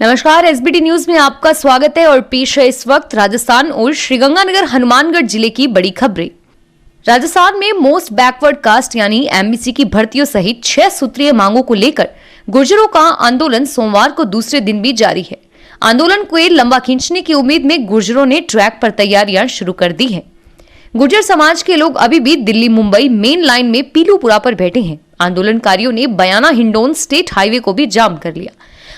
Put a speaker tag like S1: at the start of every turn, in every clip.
S1: नमस्कार, SBT news में आपका स्वागत है और पेश है इस वक्त राजस्थान और श्रीगंगानगर हनुमानगढ़ जिले की बड़ी खबरें। राजस्थान में मोस्ट बैकवर्ड कास्ट यानी एमबीसी की भर्तियों सहित 6 सूत्रीय मांगों को लेकर गुर्जरों का आंदोलन सोमवार को दूसरे दिन भी जारी है। आंदोलन को लंबा खींचने की उम्मीद में गुर्जरों ने ट्रैक पर तैयारियां शुरू कर दी है। गुर्जर समाज के लोग अभी भी दिल्ली मुंबई मेन लाइन में पीलूपुरा पर बैठे हैं। आंदोलनकारियों ने बयाना हिंडौन स्टेट हाईवे को भी जाम कर लिया।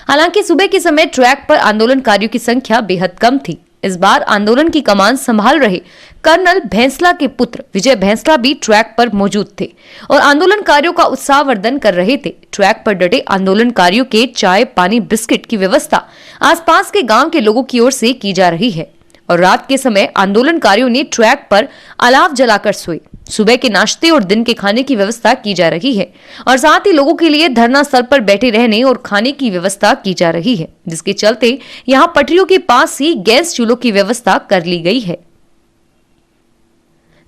S1: हालांकि सुबह के समय ट्रैक पर आंदोलनकारियों की संख्या बेहद कम थी। इस बार आंदोलन की कमान संभाल रहे कर्नल भैंसला के पुत्र विजय भैंसला भी ट्रैक पर मौजूद थे और आंदोलनकारियों का उत्साहवर्धन कर रहे थे। ट्रैक पर डटे आंदोलनकारियों के चाय पानी बिस्किट की व्यवस्था आसपास के गांव के लोगों की ओर से की जा रही है और रात के समय आंदोलनकारियों ने ट्रैक पर अलाव जलाकर सोए। सुबह के नाश्ते और दिन के खाने की व्यवस्था की जा रही है और साथ ही लोगों के लिए धरना स्थल पर बैठे रहने और खाने की व्यवस्था की जा रही है, जिसके चलते यहां पटरियों के पास ही गैस चूल्हों की व्यवस्था कर ली गई है।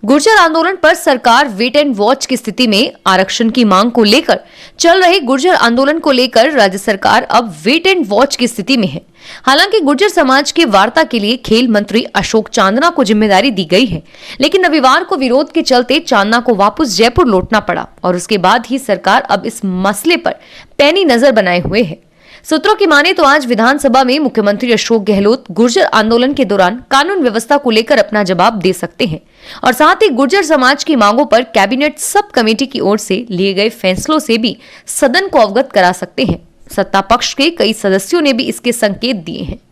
S1: गुर्जर आंदोलन पर सरकार वेट एंड वॉच की स्थिति में आरक्षण की मांग को लेकर चल रहे गुर्जर आंदोलन को लेकर राज्य सरकार अब वेट एंड वॉच की स्थिति में है। हालांकि गुर्जर समाज के वार्ता के लिए खेल मंत्री अशोक चांदना को जिम्मेदारी दी गई है, लेकिन रविवार को विरोध के चलते चांदना को वापस जयपुर लौटना पड़ा और उसके बाद ही सरकार अब इस मसले पर पैनी नजर बनाए हुए है। सूत्रों की माने तो आज विधानसभा में मुख्यमंत्री अशोक गहलोत गुर्जर आंदोलन के दौरान कानून व्यवस्था को लेकर अपना जवाब दे सकते हैं और साथ ही गुर्जर समाज की मांगों पर कैबिनेट सब कमेटी की ओर से लिए गए फैसलों से भी सदन को अवगत करा सकते हैं। सत्ता पक्ष के कई सदस्यों ने भी इसके संकेत दिए हैं।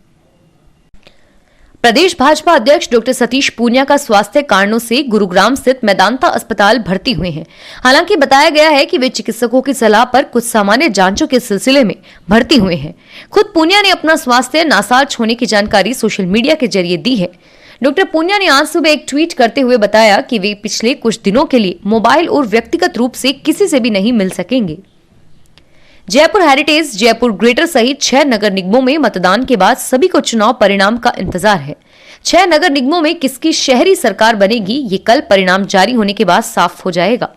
S1: प्रदेश भाजपा अध्यक्ष डॉक्टर सतीश पूनिया का स्वास्थ्य कारणों से गुरुग्राम स्थित मेदांता अस्पताल भर्ती हुए हैं। हालांकि बताया गया है कि वे चिकित्सकों की सलाह पर कुछ सामान्य जांचों के सिलसिले में भर्ती हुए हैं। खुद पूनिया ने अपना स्वास्थ्य नासाज होने की जानकारी सोशल मीडिया के जरिए दी है। डॉक्टर पूनिया ने आज सुबह एक ट्वीट करते हुए बताया कि वे पिछले कुछ दिनों के लिए मोबाइल और व्यक्तिगत रूप से किसी से भी नहीं मिल सकेंगे। जयपुर हेरिटेज, जयपुर ग्रेटर सहित 6 नगर निगमों में मतदान के बाद सभी को चुनाव परिणाम का इंतजार है। 6 नगर निगमों में किसकी शहरी सरकार बनेगी, ये कल परिणाम जारी होने के बाद साफ हो जाएगा।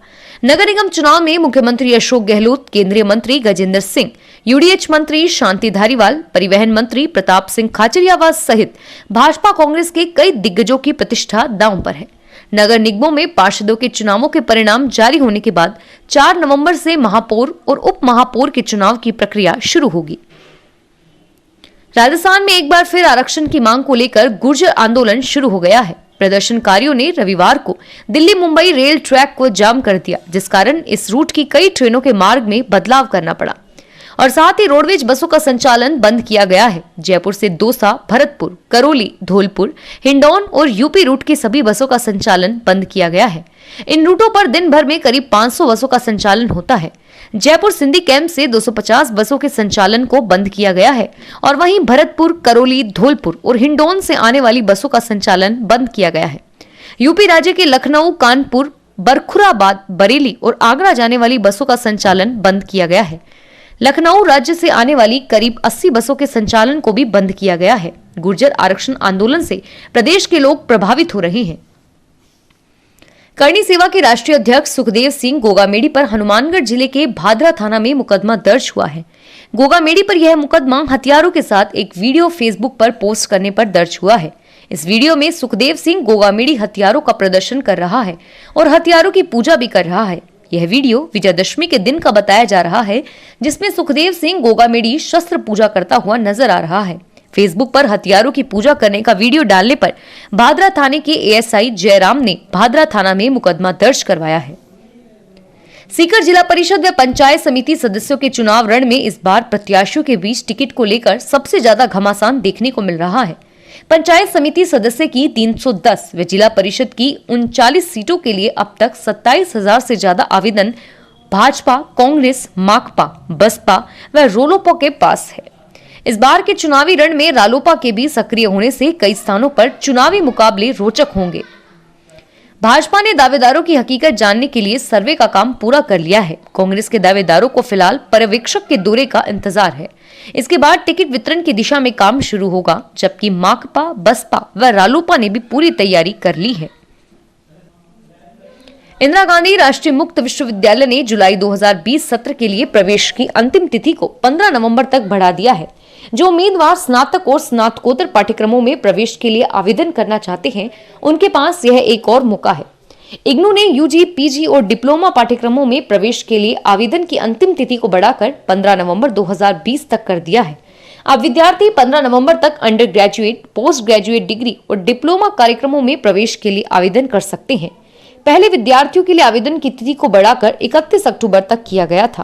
S1: नगर निगम चुनाव में मुख्यमंत्री अशोक गहलोत, केंद्रीय मंत्री गजेंद्र सिंह, यूडीएच मंत्री शांति धारीवाल, परिवहन मंत्री प्रताप सिंह खाचरियावास सहित भाजपा कांग्रेस के कई दिग्गजों की प्रतिष्ठा दांव पर है। नगर निगमों में पार्षदों के चुनावों के परिणाम जारी होने के बाद 4 नवंबर से महापौर और उप महापौर के चुनाव की प्रक्रिया शुरू होगी। राजस्थान में एक बार फिर आरक्षण की मांग को लेकर गुर्जर आंदोलन शुरू हो गया है। प्रदर्शनकारियों ने रविवार को दिल्ली मुंबई रेल ट्रैक को जाम कर दिया, जिस कारण इस रूट की कई ट्रेनों के मार्ग में बदलाव करना पड़ा और साथ ही रोडवेज बसों का संचालन बंद किया गया है। जयपुर से दौसा, भरतपुर, करौली, धौलपुर, हिंडौन और यूपी रूट की सभी बसों का संचालन बंद किया गया है। इन रूटों पर दिन भर में करीब 500 बसों का संचालन होता है। जयपुर सिंधी कैंप से 250 बसों के संचालन को बंद किया गया है और वहीं भरतपुर, करौली, धौलपुर और हिंडौन से आने वाली बसों का संचालन बंद किया गया है। यूपी राज्य के लखनऊ, कानपुर, बरखुराबाद, बरेली और आगरा जाने वाली बसों का संचालन बंद किया गया है। लखनऊ राज्य से आने वाली करीब 80 बसों के संचालन को भी बंद किया गया है। गुर्जर आरक्षण आंदोलन से प्रदेश के लोग प्रभावित हो रहे हैं। करनी सेवा के राष्ट्रीय अध्यक्ष सुखदेव सिंह गोगामेडी पर हनुमानगढ़ जिले के भादरा थाना में मुकदमा दर्ज हुआ है। गोगामेडी पर यह मुकदमा हथियारों के साथ एक वीडियो फेसबुक पर पोस्ट करने पर दर्ज हुआ है। इस वीडियो में सुखदेव सिंह गोगामेडी हथियारों का प्रदर्शन कर रहा है और हथियारों की पूजा भी कर रहा है। यह वीडियो विजयदशमी के दिन का बताया जा रहा है, जिसमें सुखदेव सिंह गोगामेडी शस्त्र पूजा करता हुआ नजर आ रहा है। फेसबुक पर हथियारों की पूजा करने का वीडियो डालने पर भादरा थाने के एएसआई जयराम ने भादरा थाना में मुकदमा दर्ज करवाया है। सीकर जिला परिषद व पंचायत समिति सदस्यों के चुनाव रण में इस बार प्रत्याशियों के बीच टिकट को लेकर सबसे ज्यादा घमासान देखने को मिल रहा है। पंचायत समिति सदस्य की 310 व जिला परिषद की 39 सीटों के लिए अब तक 27,000 से ज्यादा आवेदन भाजपा, कांग्रेस, माकपा, बसपा व रोलोपा के पास है। इस बार के चुनावी रण में रालोपा के भी सक्रिय होने से कई स्थानों पर चुनावी मुकाबले रोचक होंगे। भाजपा ने दावेदारों की हकीकत जानने के लिए सर्वे का काम पूरा कर लिया है। कांग्रेस के दावेदारों को फिलहाल पर्यवेक्षक के दौरे का इंतजार है। इसके बाद टिकट वितरण की दिशा में काम शुरू होगा, जबकि माकपा, बसपा व रालोपा ने भी पूरी तैयारी कर ली है। इंदिरा गांधी राष्ट्रीय मुक्त विश्वविद्यालय ने जुलाई 2020 सत्र के लिए प्रवेश की अंतिम तिथि को 15 नवंबर तक बढ़ा दिया है। जो उम्मीदवार स्नातक और स्नातकोत्तर पाठ्यक्रमों में प्रवेश के लिए आवेदन करना चाहते हैं, उनके पास यह एक और मौका है। इग्नू ने यूजी, पीजी और डिप्लोमा पाठ्यक्रमों में प्रवेश के लिए आवेदन की अंतिम तिथि को बढ़ाकर 15 नवंबर 2020 तक कर दिया है। अब विद्यार्थी 15 नवंबर तक under graduate, post graduate degree और डिप्लोमा कार्यक्रमों में प्रवेश के लिए आवेदन कर सकते हैं। पहले विद्यार्थियों के लिए आवेदन की तिथि को बढ़ाकर 31 अक्टूबर तक किया गया था।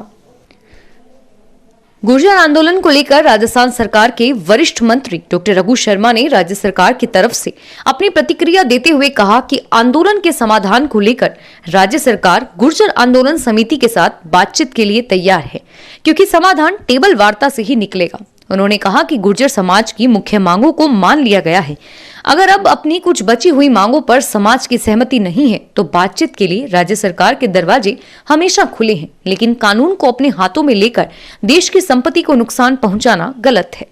S1: गुर्जर आंदोलन को लेकर राजस्थान सरकार के वरिष्ठ मंत्री डॉक्टर रघु शर्मा ने राज्य सरकार की तरफ से अपनी प्रतिक्रिया देते हुए कहा कि आंदोलन के समाधान को लेकर राज्य सरकार गुर्जर आंदोलन समिति के साथ बातचीत के लिए तैयार है, क्योंकि समाधान टेबल वार्ता से ही निकलेगा। उन्होंने कहा कि गुर्जर समाज की मुख्य मांगों को मान लिया गया है। अगर अब अपनी कुछ बची हुई मांगों पर समाज की सहमति नहीं है तो बातचीत के लिए राज्य सरकार के दरवाजे हमेशा खुले हैं, लेकिन कानून को अपने हाथों में लेकर देश की संपत्ति को नुकसान पहुंचाना गलत है।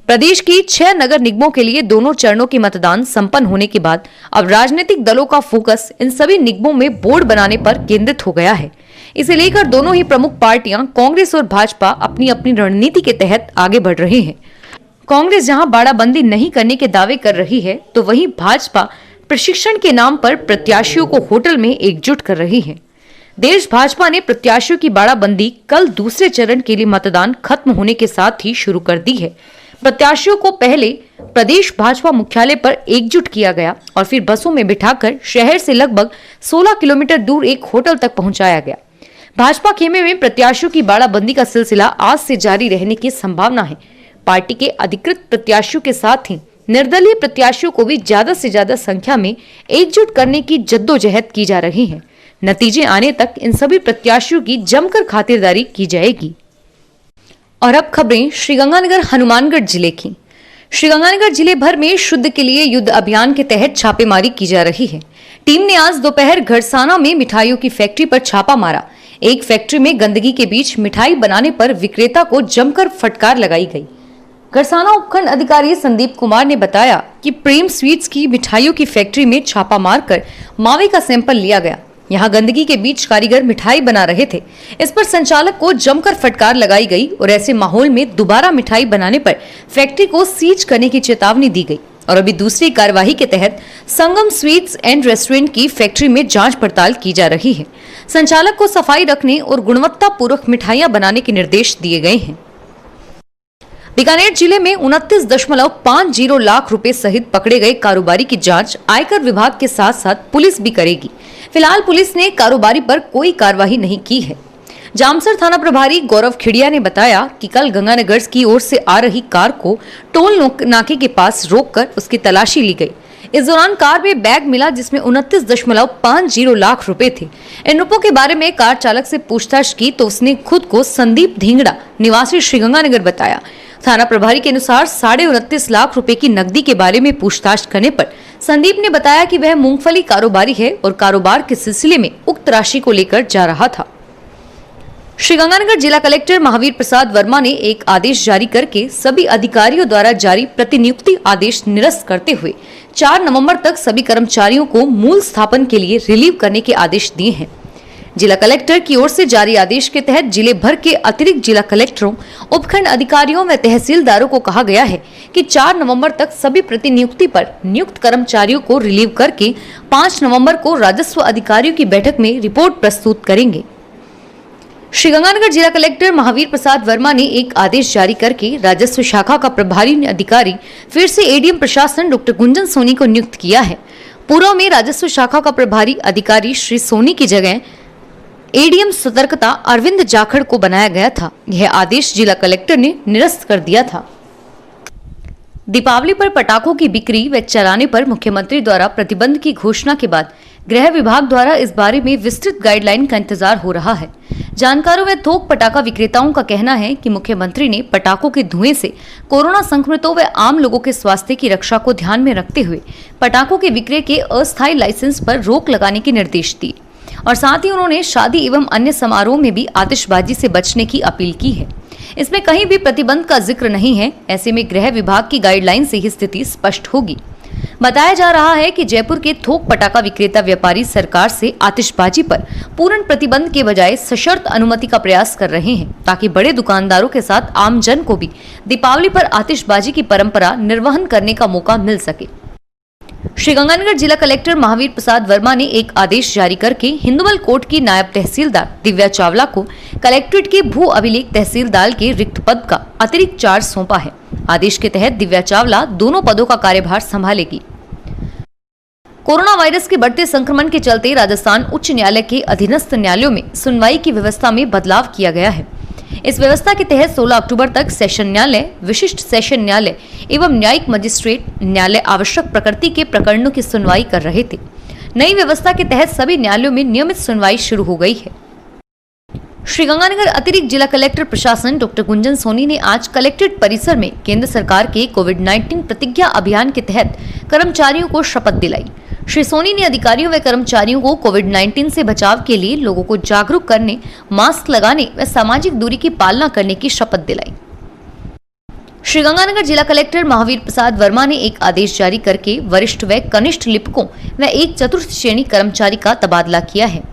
S1: प्रदेश की 6 नगर निगमों के लिए दोनों चरणों के मतदान संपन्न होने के बाद अब राजनीतिक दलों का फोकस इन सभी निगमों में बोर्ड बनाने पर केंद्रित हो गया है। इसे लेकर दोनों ही प्रमुख पार्टियां कांग्रेस और भाजपा अपनी अपनी रणनीति के तहत आगे बढ़ रहे हैं। कांग्रेस जहां बाड़ाबंदी नहीं करने के दावे कर रही है, तो वहीं भाजपा प्रशिक्षण के नाम पर प्रत्याशियों को होटल में एकजुट कर रही है। देश भाजपा ने प्रत्याशियों की बाड़ाबंदी कल दूसरे चरण के लिए मतदान खत्म होने के साथ ही शुरू कर दी है। प्रत्याशियों को पहले प्रदेश भाजपा मुख्यालय पर एकजुट किया गया और फिर बसों में बिठाकर शहर से लगभग 16 किलोमीटर दूर एक होटल तक पहुंचाया गया। भाजपा खेमे में प्रत्याशियों की बाड़ाबंदी का सिलसिला आज से जारी रहने की संभावना है। पार्टी के अधिकृत प्रत्याशियों के साथ ही निर्दलीय प्रत्याशियों को भी ज्यादा से ज्यादा संख्या में एकजुट करने की जद्दोजहद की जा रही है। नतीजे आने तक इन सभी प्रत्याशियों की जमकर खातिरदारी की जाएगी। और अब खबरें श्रीगंगानगर हनुमानगढ़ जिले की। श्रीगंगानगर जिले भर में शुद्ध के लिए युद्ध अभियान के तहत छापेमारी की जा रही है। टीम ने आज दोपहर घरसाना में मिठाइयों की फैक्ट्री पर छापा मारा। एक फैक्ट्री में गंदगी के बीच मिठाई बनाने पर विक्रेता को जमकर फटकार लगाई गई। घरसाना उपखंड अधिकारी संदीप कुमार ने बताया कि प्रेम स्वीट्स की मिठाइयों की फैक्ट्री में छापा मारकर मावे का सैंपल लिया गया। यहाँ गंदगी के बीच कारीगर मिठाई बना रहे थे। इस पर संचालक को जमकर फटकार लगाई गई और ऐसे माहौल में दोबारा मिठाई बनाने पर फैक्ट्री को सीज करने की चेतावनी दी गई। और अभी दूसरी कार्यवाही के तहत संगम स्वीट्स एंड रेस्टोरेंट की फैक्ट्री में जांच पड़ताल की जा रही है। संचालक को सफाई रखने और गुणवत्ता पूर्वक मिठाइयां बनाने के निर्देश दिए गए हैं। बीकानेर जिले में 29.50 लाख रुपए सहित पकड़े गए कारोबारी की जांच आयकर विभाग के साथ साथ पुलिस भी करेगी। फिलहाल पुलिस ने कारोबारी पर कोई कार्रवाई नहीं की है। जामसर थाना प्रभारी गौरव खिड़िया ने बताया कि कल गंगानगर की ओर से आ रही कार को टोल नाके के पास रोककर उसकी तलाशी ली गई। इस दौरान कार में बैग मिला जिसमें 29.50 लाख रुपए थे। इन रुपयों के बारे में कार चालक से पूछताछ की तो उसने खुद को संदीप धिंगड़ा निवासी श्रीगंगानगर बताया। थाना प्रभारी के अनुसार 29.5 लाख रुपए की नकदी के बारे में पूछताछ करने पर संदीप ने बताया कि वह मूंगफली कारोबारी है और कारोबार के सिलसिले में उक्त राशि को लेकर जा रहा था। श्रीगंगानगर जिला कलेक्टर महावीर प्रसाद वर्मा ने एक आदेश जारी करके सभी अधिकारियों द्वारा जारी प्रतिनियुक्ति आदेश निरस्त करते हुए 4 नवंबर तक सभी कर्मचारियों को मूल स्थापन के लिए रिलीव करने के आदेश दिए हैं। जिला कलेक्टर की ओर से जारी आदेश के तहत जिले भर के अतिरिक्त जिला कलेक्टरों, उपखंड अधिकारियों व तहसीलदारों को कहा गया है कि 4 नवंबर तक सभी प्रतिनियुक्ति पर नियुक्त कर्मचारियों को रिलीव करके 5 नवंबर को राजस्व अधिकारियों की बैठक में रिपोर्ट प्रस्तुत करेंगे। श्रीगंगानगर जिला कलेक्टर महावीर प्रसाद वर्मा ने एक आदेश जारी करके राजस्व शाखा का प्रभारी अधिकारी फिर से एडीएम प्रशासन डॉक्टर गुंजन सोनी को नियुक्त किया है। पूर्व में राजस्व शाखा का प्रभारी अधिकारी श्री सोनी की जगह एडीएम सतर्कता अरविंद जाखड़ को बनाया गया था। यह आदेश जिला कलेक्टर ने निरस्त कर दिया था। दीपावली पर पटाखों की बिक्री व चलाने पर मुख्यमंत्री द्वारा प्रतिबंध की घोषणा के बाद गृह विभाग द्वारा इस बारे में विस्तृत गाइडलाइन का इंतजार हो रहा है। जानकारों व थोक पटाखा विक्रेताओं का कहना है कि मुख्यमंत्री ने पटाखों के धुएं से कोरोना संक्रमितों व आम लोगों के स्वास्थ्य की रक्षा को ध्यान में रखते हुए पटाखों के विक्रय के अस्थायी लाइसेंस पर रोक लगाने के निर्देश दिए और साथ ही उन्होंने शादी एवं अन्य समारोह में भी आतिशबाजी से बचने की अपील की है। इसमें कहीं भी प्रतिबंध का जिक्र नहीं है। ऐसे में गृह विभाग की गाइडलाइन से ही स्थिति स्पष्ट होगी। बताया जा रहा है कि जयपुर के थोक पटाखा विक्रेता व्यापारी सरकार से आतिशबाजी पर पूर्ण प्रतिबंध के बजाय सशर्त अनुमति का प्रयास कर रहे हैं, ताकि बड़े दुकानदारों के साथ आम जन को भी दीपावली पर आतिशबाजी की परंपरा निर्वहन करने का मौका मिल सके। श्रीगंगानगर जिला कलेक्टर महावीर प्रसाद वर्मा ने एक आदेश जारी करके हिंदुमल कोर्ट की नायब तहसीलदार दिव्या चावला को कलेक्ट्रेट के भू अभिलेख तहसीलदार के रिक्त पद का अतिरिक्त चार्ज सौंपा है। आदेश के तहत दिव्या चावला दोनों पदों का कार्यभार संभालेगी। कोरोना वायरस के बढ़ते संक्रमण के चलते राजस्थान उच्च न्यायालय के अधीनस्थ न्यायालयों में सुनवाई की व्यवस्था में बदलाव किया गया है। इस व्यवस्था के तहत 16 अक्टूबर तक सेशन न्यायालय, विशिष्ट सेशन न्यायालय एवं न्यायिक मजिस्ट्रेट न्यायालय आवश्यक प्रकृति के प्रकरणों की सुनवाई कर रहे थे। नई व्यवस्था के तहत सभी न्यायालयों में नियमित सुनवाई शुरू हो गई है। श्रीगंगानगर अतिरिक्त जिला कलेक्टर प्रशासन डॉक्टर गुंजन सोनी ने आज कलेक्ट्रेट परिसर में केंद्र सरकार के कोविड-19 प्रतिज्ञा अभियान के तहत कर्मचारियों को शपथ दिलाई। श्री सोनी ने अधिकारियों व कर्मचारियों को कोविड-19 से बचाव के लिए लोगों को जागरूक करने, मास्क लगाने व सामाजिक दूरी की पालना करने की शपथ दिलाई। श्रीगंगानगर जिला कलेक्टर महावीर प्रसाद वर्मा ने एक आदेश जारी करके वरिष्ठ व कनिष्ठ लिपिकों व एक चतुर्थ श्रेणी कर्मचारी का तबादला किया है।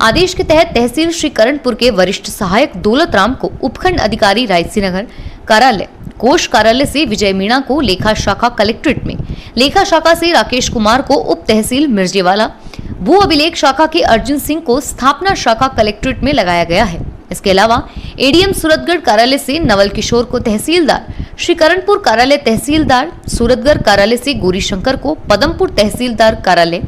S1: आदेश के तहत तहसील श्री करणपुर के वरिष्ठ सहायक दौलत राम को उपखंड अधिकारी रायसीनगर कार्यालय, कोष कार्यालय से विजय मीणा को लेखा शाखा कलेक्ट्रेट में, लेखा शाखा से राकेश कुमार को उप तहसील मिर्जेवाला, भू अभिलेख शाखा के अर्जुन सिंह को स्थापना शाखा कलेक्ट्रेट में लगाया गया है। इसके अलावा एडीएम सूरतगढ़ कार्यालय से नवल किशोर को तहसीलदार, श्री करणपुर कार्यालय तहसीलदार, सूरतगढ़ कार्यालय से गौरी शंकर को पदमपुर तहसीलदार कार्यालय,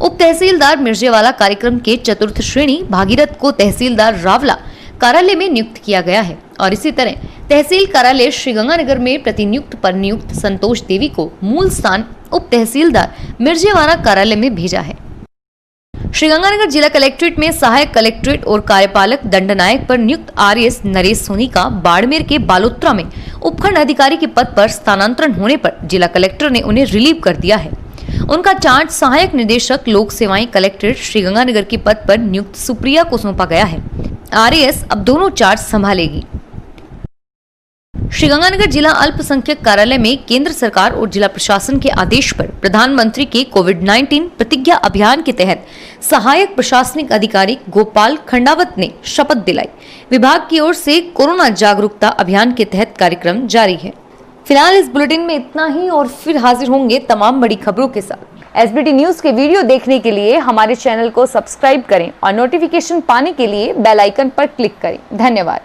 S1: उप तहसीलदार मिर्जेवाला कार्यक्रम के चतुर्थ श्रेणी भागीरथ को तहसीलदार रावला कार्यालय में नियुक्त किया गया है और इसी तरह तहसील कार्यालय श्रीगंगानगर में प्रतिनियुक्त पर नियुक्त संतोष देवी को मूल स्थान उप तहसीलदार मिर्जेवाला कार्यालय में भेजा है। श्रीगंगानगर जिला कलेक्ट्रेट में सहायक कलेक्ट्रेट और कार्यपालक दंडनायक पर नियुक्त आरएस नरेश सोनी का बाड़मेर के बालोत्रा में उपखंड अधिकारी के पद पर स्थानांतरण होने पर जिला कलेक्टर ने उन्हें रिलीव कर दिया है। उनका चार्ज सहायक निदेशक लोक सेवाएं कलेक्ट्रेट श्रीगंगानगर के पद पर नियुक्त सुप्रिया को सौंपा गया है। आरएएस अब दोनों चार्ज संभालेगी। श्रीगंगानगर जिला अल्पसंख्यक कार्यालय में केंद्र सरकार और जिला प्रशासन के आदेश पर प्रधानमंत्री के कोविड-19 प्रतिज्ञा अभियान के तहत सहायक प्रशासनिक अधिकारी गोपाल खंडावत ने शपथ दिलाई। विभाग की ओर से कोरोना जागरूकता अभियान के तहत कार्यक्रम जारी है। फिलहाल इस बुलेटिन में इतना ही और फिर हाजिर होंगे तमाम बड़ी खबरों के साथ। एसबीटी न्यूज के वीडियो देखने के लिए हमारे चैनल को सब्सक्राइब करें और नोटिफिकेशन पाने के लिए बेल आइकन पर क्लिक करें। धन्यवाद।